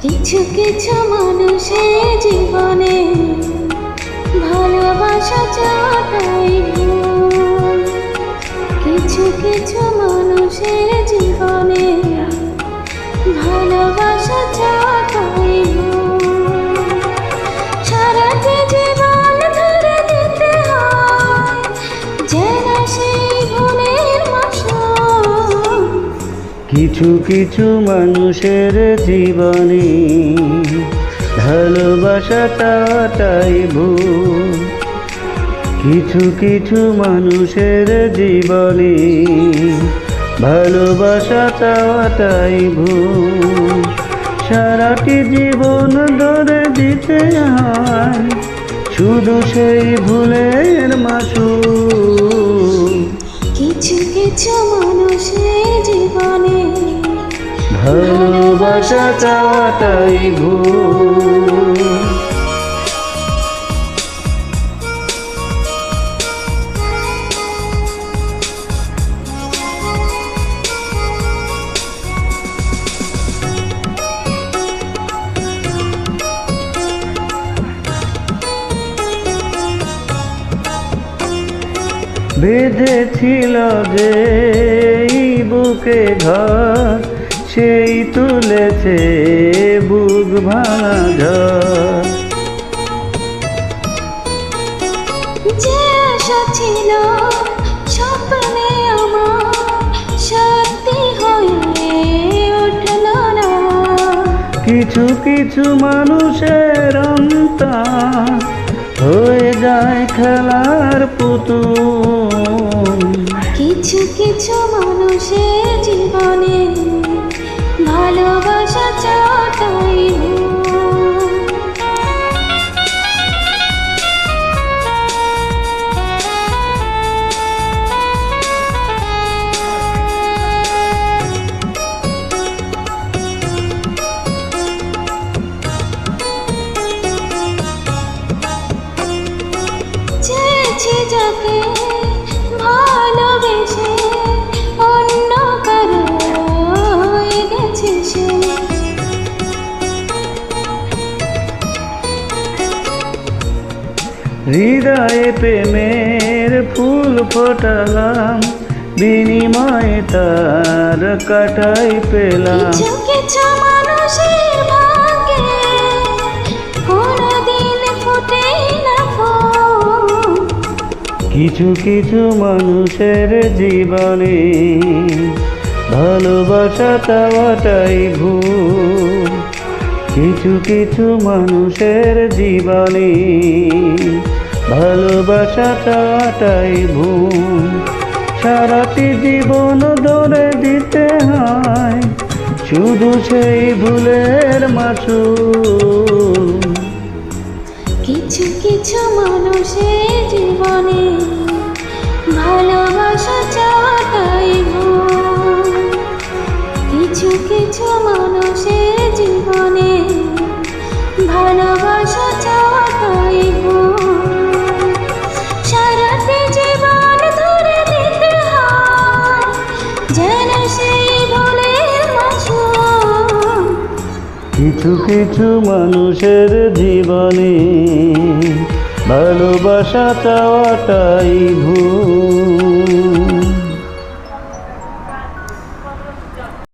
কিছু কিছু মানুষের জীবনে ভালোবাসা চাওয়াটাই ভুল। কিছু কিছু মানুষের জীবনে ভালোবাসা চাওয়াটাই ভুল। সারাটি জীবন ধরে দিতে হয় যেন সেই ভুলের মাসুল। কিছু কিছু মানুষের জীবনে ভালোবাসা চাওয়াটাই ভুল। কিছু কিছু মানুষের জীবনে ভালোবাসা চাওয়াটাই ভুল। সারাটি জীবন ধরে দিতে হয় শুধু সেই ভুলের মাসুল। কিছু কিছু মানুষের জীবনে ভালোবাসা চাওয়াটাই ভুল। বেঁধেছিল যে বুকে ঘর, সেই তুলেছে বুক ভাঙা ঝড়। যে আশা ছিল স্বপ্নে আমার সত্যি হয়ে উঠল না। কিছু কিছু মানুষের অন্তর হয়ে যায় খেলার পুতুল। কিছু কিছু মানুষের জীবনে ভালোবাসা চাওয়াটাই ভুল। চেয়েছি যাকে ভালোবেসে অন্য কারো হয়ে গেছে সে। হৃদয়ে প্রেমের ফুল ফোটালাম, বিনিময়ে তার কাটাই পেলাম। কিছু কিছু মানুষের ভাগ্যে কোনোদিন ফোটে না ফুল। কিছু কিছু মানুষের জীবনে ভালোবাসা চাওয়াটাই ভুল। কিছু কিছু মানুষের জীবনে ভালোবাসা চাওয়াটাই ভুল। সারাটি জীবন ধরে দিতে হয় শুধু সেই ভুলের মাসুল। কিছু কিছু মানুষের জীবনে ভালোবাসা চাওয়াটাই ভুল। কিছু কিছু মানুষের জীবনে ভালোবাসা চাওয়াটাই ভুল। সারাটি জীবন ধরে দিতে হয় যেন সেই ভুলের মাসুল। কিছু কিছু মানুষের জীবনে ভালোবাসা চাওয়াটাই ভুল।